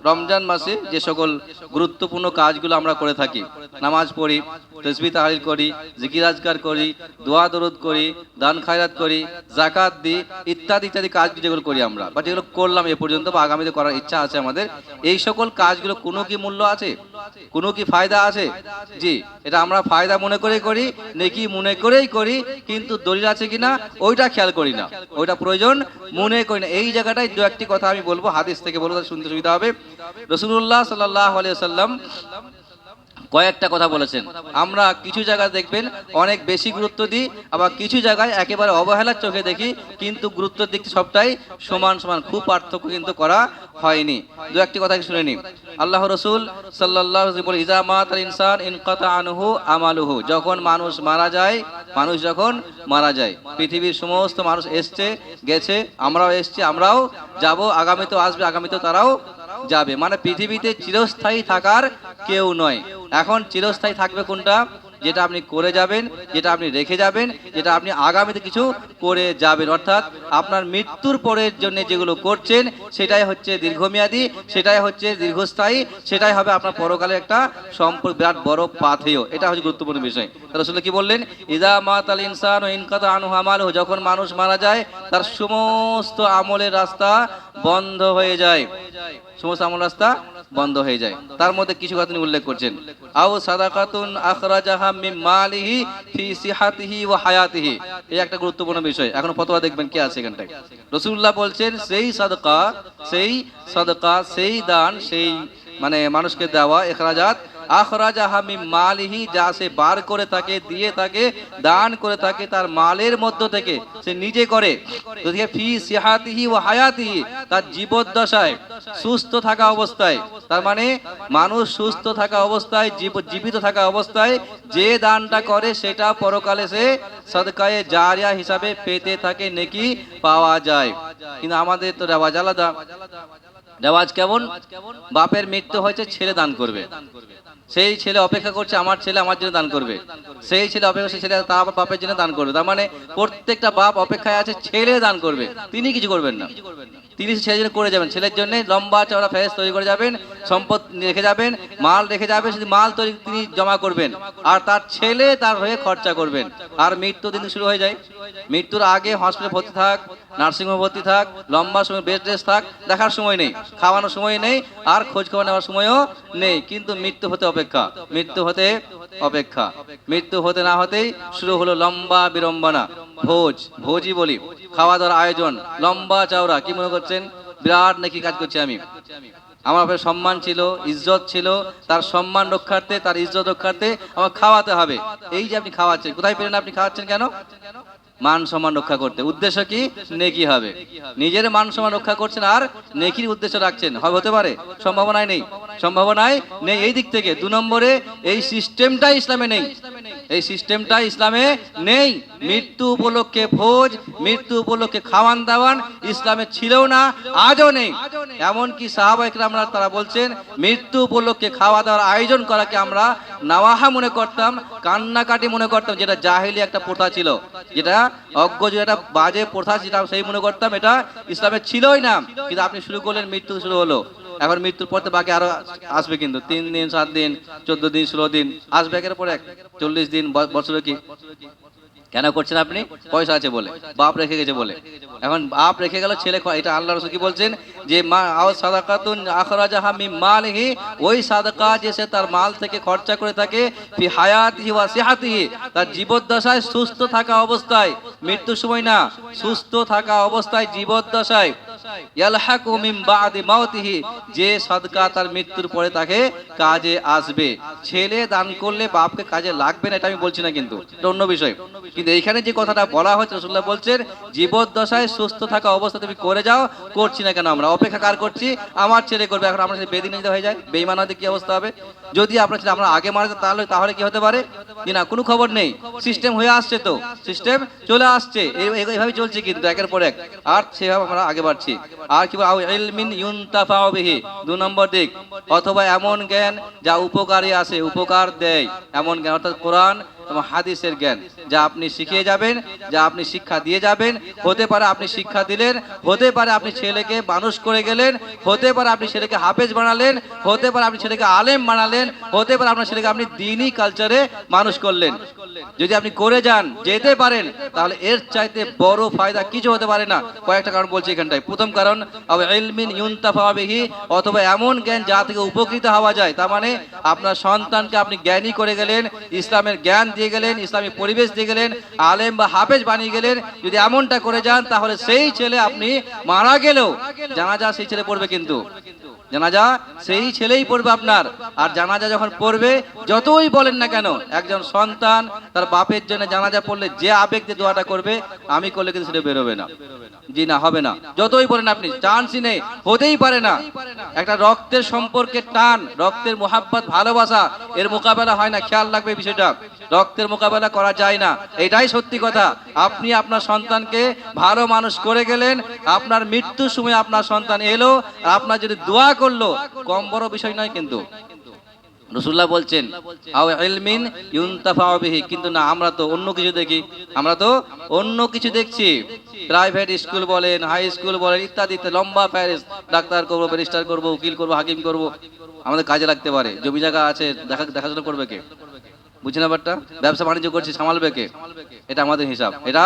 রমজান মাসে যে সকল গুরুত্বপূর্ণ কাজগুলো আমরা করে থাকি, নামাজ পড়ি, তাসবিহ তাহলিল করি, জিকির আজকার করি, দোয়া দরুদ করি, দান খায়রাত করি, যাকাত দিই, ইত্যাদি ইত্যাদি কাজ যেগুলো করি আমরা, বা যেগুলো করলাম এ পর্যন্ত বা আগামীতে করার ইচ্ছা আছে আমাদের, এই সকল কাজগুলো কোনো কি মূল্য আছে, কোনো কি ফায়দা আছে? জি, এটা আমরা ফায়দা মনে করেই করি, নেকি মনে করেই করি, কিন্তু দলিল আছে কিনা ওইটা খেয়াল করি না, ওইটা প্রয়োজন মনে করি না। এই জায়গাটায় দু একটি কথা আমি বলবো, হাদিস থেকে বলবো, শুনতে সুবিধা হবে। রাসূলুল্লাহ সাল্লাল্লাহু আলাইহি ওয়াসাল্লাম কয়েকটা কথা বলেছেন। আমরা কিছু জায়গায় দেখবেন অনেক বেশি গুরুত্ব দিই, আবার কিছু জায়গায় একেবারে অবহেলার চোখে দেখি, কিন্তু গুরুত্বের দিক সবটাই সমান সমান, খুব পার্থক্য কিন্তু করা হয়নি। দু একটি কথা শুনে নিই। আল্লাহ রাসূল সাল্লাল্লাহু আলাইহি ওয়াসাল্লাম বলেন, ইজা মাতাল ইনসান ইনকাতা আনহু আমালুহু, যখন মানুষ মারা যায়, মানুষ যখন মারা যায়, পৃথিবীর সমস্ত মানুষ এসছে গেছে, আমরাও এসছি, আমরাও যাব, আগামীতেও আসবে, আগামীতেও তারাও যাবে। মানে পৃথিবীতে চিরস্থায়ী থাকার কেউ নয়। এখন চিরস্থায়ী থাকবে কোনটা? যেটা আপনি করে যাবেন, যেটা আপনি রেখে যাবেন, যেটা আপনি আগামীতে কিছু করে যাবেন, অর্থাৎ আপনার মৃত্যুর পরের জন্য যেগুলো করছেন সেটাই হচ্ছে দীর্ঘমেয়াদী, সেটাই হচ্ছে দীর্ঘস্থায়ী, সেটাই হবে আপনার পরকালে একটা সম্পর্ক, বিরাট বড় পাথেয়। এটা হচ্ছে গুরুত্বপূর্ণ বিষয়। রাসূল কি বললেন? ইযা মাতাল ইনসানু ইনকাতা আনহু আমালুহু, যখন মানুষ মারা যায় তার সমস্ত আমলের রাস্তা বন্ধ হয়ে যায়, সমস্ত আমল রাস্তা বন্ধ হয়ে যায়। তার মধ্যে কিছু কথা তিনি উল্লেখ করছেন, আও সাদাকাতুন আখরাজাহা মিন মালিহি ফি সিহাতিহি ওয়া হায়াতিহি। এই একটা গুরুত্বপূর্ণ বিষয়। এখন ফতোয়া দেখবেন কি আছে এখানটায়। রাসূলুল্লাহ বলছেন, সেই সাদকা, সেই দান, সেই মানে মানুষকে দেওয়া, ইখরাজাত, আখরাজাহা মিন মালিহি, যা সে বার করে থাকে, দিয়ে থাকে, দান করে থাকে তার মালের মধ্য থেকে, সে নিজে করে, ফি সিহাতিহি ওয়া হায়াতিহি, তার জীবদ্দশায়, সুস্থ থাকা অবস্থায়, তার মানে মানুষ সুস্থ থাকা অবস্থায়, জীবিত থাকা অবস্থায় যে দানটা করে সেটা পরকালে সে সাদকায়ে জারিয়া হিসাবে পেতে থাকে, নেকি পাওয়া যায়। কিন্তু আমাদের তো রেওয়াজ আলাদা। রেওয়াজ কেমন? বাপের মৃত্যু হয়েছে, ছেলে দান করবে, সেই ছেলে অপেক্ষা করছে আমার ছেলে আমার জন্য দান করবে, সেই ছেলে অপেক্ষা, সেই ছেলে তার বাপের জন্য দান করবে। তার মানে প্রত্যেকটা বাপ অপেক্ষায় আছে ছেলে দান করবে, তিনি কিছু করবেন না, তিনি ছেলের জন্য করে যাবেন, ছেলের জন্য লম্বা চওড়া ফেরেশ তৈরি করে যাবেন, সম্পদ রেখে যাবেন, মাল রেখে যাবেন, শুধু মাল তৈরি তিনি জমা করবেন, আর তার ছেলে তার হয়ে খরচা করবেন। আর মৃত্যু দিন শুরু হয়ে যায়। মৃত্যুর আগে হসপিটালে ভর্তি থাক, নার্সিংহোমে ভর্তি থাক, লম্বা সময় বেড রেস্ট থাক, দেখার সময় নেই, খাওয়ানোর সময় নেই, আর খোঁজ খবর নেওয়ার সময়ও নেই, কিন্তু মৃত্যু হতে অপেক্ষা, মৃত্যু হতে অপেক্ষা। মৃত্যু হতে না হতেই শুরু হলো লম্বা বিড়ম্বনা, ভোজই বলি, খাওয়া দাওয়ার আয়োজন লম্বা চওড়া। কি মনে করছেন বিরাট নাকি কাজ করছি আমি? আমার আপনার সম্মান ছিল, ইজ্জত ছিল, তার সম্মান রক্ষার্থে, তার ইজ্জত রক্ষার্থে আমার খাওয়াতে হবে। এই যে আপনি খাওয়াচ্ছেন, কোথায় পেলেন? আপনি খাওয়াচ্ছেন কেন? মান সম্মান রক্ষা করতে। উদ্দেশ্য কি? নেকি হবে। নিজের মান সম্মান রক্ষা করছেন আর নেকির উদ্দেশ্য রাখছেন, হবে? হতে পারে? সম্ভাবনাই নেই, সম্ভাবনাই নেই। এই দিক থেকে 2 নম্বরে এই সিস্টেমটাই ইসলামে নেই, এই সিস্টেমটা ইসলামে নেই। মৃত্যু উপলক্ষে ভোজ, মৃত্যু উপলক্ষে খাওয়ান দাওয়ান ইসলামে ছিলও না, আজও নেই। এমনকি সাহাবা ইকরামরা তারা বলছেন, মৃত্যু উপলক্ষে খাওয়া দাওয়ার আয়োজন করাকে আমরা নাওয়াহা মনে করতাম, কান্নাকাটি মনে করতাম, যেটা জাহিলি একটা প্রথা ছিল, যেটা অজ্ঞ, যেটা বাজে প্রথা, যেটা সেই মনে করতাম, এটা ইসলামে ছিলই না। কিন্তু আপনি শুরু করলেন, মৃত্যু শুরু হলো। এখন মৃত্যুর পর তো বাকি আরো আসবে, কিন্তু 3 দিন 7 দিন 14 দিন 16 দিন আসবে, একের পর এক 40 দিন, বছরে কি কেন করছেন আপনি? পয়সা আছে বলে, বাপ রেখে গেছে বলে। এখন বাপ রেখে গেল, ছেলে, এটা আল্লাহ রাসূল কি বলছেন? যে মা আও সাদাকাতুন আখরাজাহা মিন মালিহি, ওই সাদাকা যে সে তার মাল থেকে খরচা করে থাকে, ফি হায়াতিহি ওয়া সিহাতিহি, তার জীবদ্দশায়, সুস্থ থাকা অবস্থায়, মৃত্যুর সময় না, সুস্থ থাকা অবস্থায়, জীবদ্দশায়, ইয়ালহাকু মিন বাদি মাউতিহি, যে সাদকা তার মৃত্যুর পরে তাকে কাজে আসবে। ছেলে দান করলে বাপকে কাজে লাগবে না, এটা আমি বলছি না, কিন্তু এটা অন্য বিষয়। কিন্তু এইখানে যে কথাটা বলা হচ্ছে, রাসূলুল্লাহ বলছেন জীবদ্দশায় সুস্থ থাকা অবস্থা তুমি করে যাও। করছি না কেন আমরা? অপেক্ষা কার করছি? আমার ছেলে করবে। এখন আমরা বেদিন হয়ে যায়, বেঈমান হতে কি অবস্থা হবে? যদি আপনার ছেলে আমরা আগে মারা যায়, তাহলে কি হতে পারে? না, কোনো খবর নেই। সিস্টেম হয়ে আসছে, তো সিস্টেম চলে আসছে, এইভাবে চলছে কিন্তু একের পর এক, আর সেভাবে আমরা আগে বাড়ছি। আর কি ইলমিন ইউনতাফাউ বিহি, 2 নম্বর দিক, অথবা এমন জ্ঞান যা উপকারী আসে, উপকার দেয়, এমন জ্ঞান, অর্থাৎ কোরআন এবং হাদিসের জ্ঞান। যা আপনি শিখিয়ে যাবেন, যা আপনি শিক্ষা দিয়ে যাবেন। হতে পারে আপনি শিক্ষা দিলেন, হতে পারে আপনি ছেলেকে মানুষ করে গেলেন, হতে পারে আপনি ছেলেকে হাফেজ বানালেন, হতে পারে আপনি ছেলেকে আলেম বানালেন, হতে পারে আপনার ছেলেকে আপনি দ্বীনি কালচারে মানুষ করলেন। যদি আপনি করে যান, যেতে পারেন, তাহলে এর চাইতে বড় ফায়দা কিছু হতে পারে না। কয়েকটা কারণ বলছি এখানটায়। প্রথম কারণ, আও ইলমিন ইউনতাফা বিহি, অথবা এমন জ্ঞান যা থেকে উপকৃত হওয়া যায়। তার মানে আপনার সন্তানকে আপনি জ্ঞানী করে গেলেন, ইসলামের জ্ঞান দিয়ে গেলেন, ইসলামিক পরিবেশ দিয়ে গেলেন, আলেম বা হাফেজ বানিয়ে গেলেন। যদি এমনটা করে যান, তাহলে সেই ছেলে আপনি মারা গেলেও জানাজা সেই ছেলে পড়বে, কিন্তু জানাজা সেই ছেলেই পড়বে আপনার। আর জানাজা যখন পড়বে, যতই বলেন না কেন, একজন সন্তান তার বাপের জন্য জানাজা পড়লে যে আবেগ দিয়ে দোয়াটা করবে, আমি করলে কিন্তু সেটা বেরোবে না, জি না, হবে না। যতই বলেন আপনি, চান্সই নেই, হতেই পারে না। একটা রক্তের সম্পর্কে টান, রক্তের মোহাব্বত, ভালোবাসা, এর মোকাবেলা হয় না। খেয়াল রাখবে বিষয়টা, রক্তের মোকাবেলা করা যায় না, এটাই সত্যি কথা। আপনি আপনার সন্তানকে ভালো মানুষ করে গেলেন, আপনার মৃত্যুর সময় আপনার সন্তান এলো, আর আপনার যদি দোয়া করলো, কম বড় বিষয় নয় কিন্তু। রাসূলুল্লাহ বলছেন আও ইলমিন ইউনতাফাউ বিহি, কিন্তু না, আমরা তো অন্য কিছু দেখি, আমরা তো অন্য কিছু দেখছি। প্রাইভেট স্কুল বলেন, হাই স্কুল বলেন, ইত্যাদি লম্বা ফেরেস্ত, ডাক্তার করবো, ব্যারিস্টার করবো, উকিল করবো, হাকিম করবো, আমাদের কাজে লাগতে পারে। জমি জায়গা আছে, দেখাশোনা করবে কে? বুঝি না ব্যাপারটা? ব্যবসা বাণিজ্য করছি, সামালবে কে? এটা আমাদের হিসাব, এটা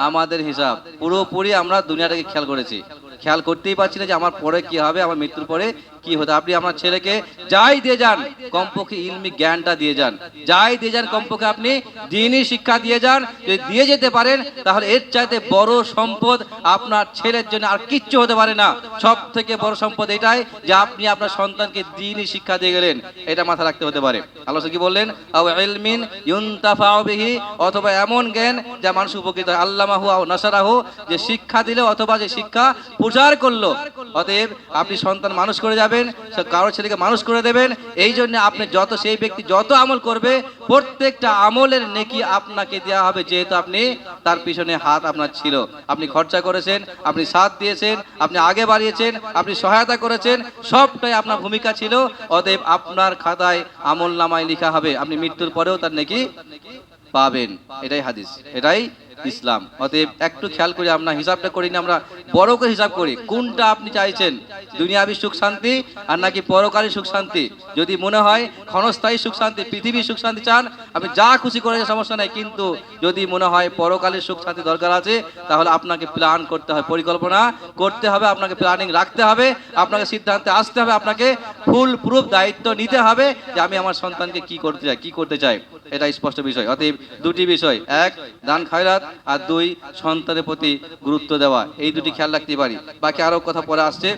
আমাদের হিসাব। পুরোপুরি আমরা দুনিয়াটাকে খেয়াল করেছি, খেয়াল করতেই পারছি না যে আমার পরে কি হবে, আমার মৃত্যুর পরে কি হতে। আপনি আপনার ছেলেকে যাই দিয়ে যান, কমপক্ষে ইলমি জ্ঞানটা দিয়ে যান, যাই দিয়ে যান, কমপক্ষে আপনি দ্বীনি শিক্ষা দিয়ে যান। যদি দিয়ে যেতে পারেন, তাহলে এর চাইতে বড় সম্পদ আপনার ছেলের জন্য আর কিচ্ছু হতে পারে না। সব থেকে বড় সম্পদ এটাই যে আপনি আপনার সন্তানকে দ্বীনি শিক্ষা দিয়ে গেলেন, এটা মাথা রাখতে হতে পারে। আল্লাহ কি বললেন? আও ইলমিন ইউনতাফাউ বিহি, অথবা এমন জ্ঞান যা মানুষ উপকৃত হয়। আল্লামাহু আও নাসারাহু, যে শিক্ষা দিলে অথবা যে শিক্ষা প্রচার করলো। অতএব আপনি সন্তান মানুষ করে যাবেন, কারো ছেলেকে মানুষ করে দেবেন। এই জন্য আপনি সেই ব্যক্তি যত আমল করবে, প্রত্যেকটা আমলের নেকি আপনাকে দেওয়া হবে, যেহেতু আপনি তার পিছনে হাত আপনার ছিল, আপনি খরচা করেছেন, আপনি সাথ দিয়েছেন, আপনি আগে বাড়িয়েছেন, আপনি সহায়তা করেছেন, সবটাই আপনার ভূমিকা ছিল। অতএব আপনার খাতায় আমল নামায় লেখা হবে, আপনি মৃত্যুর পরেও তার নেকি পাবেন। এটাই হাদিস, এটাই ইসলাম। অতএব একটু খেয়াল করি, আমরা হিসাবটা করি না, আমরা বড় করে হিসাব করি। কোনটা আপনি চাইছেন, দুনিয়াবী সুখ শান্তি আর নাকি পরকালী সুখ শান্তি? যদি মনে হয় ক্ষণস্থায়ী সুখ শান্তি, পৃথিবীর সুখ শান্তি চান, আপনি যা খুশি করে সমস্যা নাই। কিন্তু যদি মনে হয় পরকালের সুখ শান্তি দরকার আছে, তাহলে আপনাকে প্ল্যান করতে হবে, পরিকল্পনা করতে হবে, আপনাকে প্ল্যানিং রাখতে হবে, আপনাকে সিদ্ধান্তে আসতে হবে, আপনাকে ফুল প্রুফ দায়িত্ব নিতে হবে যে আমি আমার সন্তানকে কি করতে চাই, কি করতে চাই। এটা স্পষ্ট বিষয়। অতএব দুটি বিষয়, এক দান খয়রাত, আর দুই সন্তানের প্রতি গুরুত্ব দেওয়া, এই দুটি খেয়াল রাখতে পারি। বাকি আরো কথা পরে আসছে,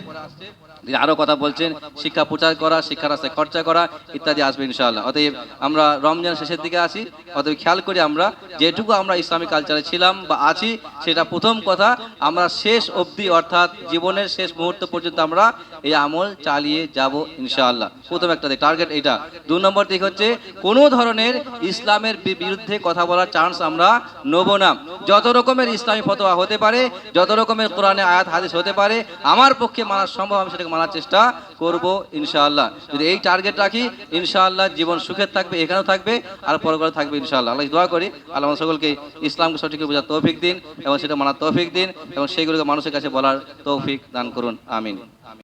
আরো কথা বলছেন শিক্ষা প্রচার করা, শিক্ষার রাস্তায় খরচা করা ইত্যাদি আসবে ইনশাআল্লাহ। অতএব আমরা রমজান শেষের দিকে আসি, অতএব খেয়াল করি আমরা যেটুকু আমরা ইসলামিক কালচারে ছিলাম বা আছি, সেটা প্রথম কথা আমরা শেষ অবধি, অর্থাৎ জীবনের শেষ মুহূর্ত পর্যন্ত আমরা এই আমল চালিয়ে যাব ইনশাআল্লাহ। প্রথম একটা টার্গেট এটা। 2 নম্বর দিক হচ্ছে কোনো ধরনের ইসলামের বিরুদ্ধে কথা বলার চান্স আমরা নেব না। যত রকমের ইসলামী ফতোয়া হতে পারে, যত রকমের কোরআনে আয়াত হাদিস হতে পারে, আমার পক্ষে মানা সম্ভব, আমি সেটাকে মানার চেষ্টা করব ইনশাআল্লাহ। যদি এই টার্গেট রাখি, ইনশাআল্লাহ জীবন সুখের থাকবে, এখানেও থাকবে আর পরকালে থাকবে ইনশাআল্লাহ। আল্লাহ দোয়া করি আল্লাহ সকলকে ইসলামকে সঠিক বোঝার তৌফিক দিন এবং সেটা মানার তৌফিক দিন এবং সেইগুলোকে মানুষের কাছে বলার তৌফিক দান করুন। আমিন।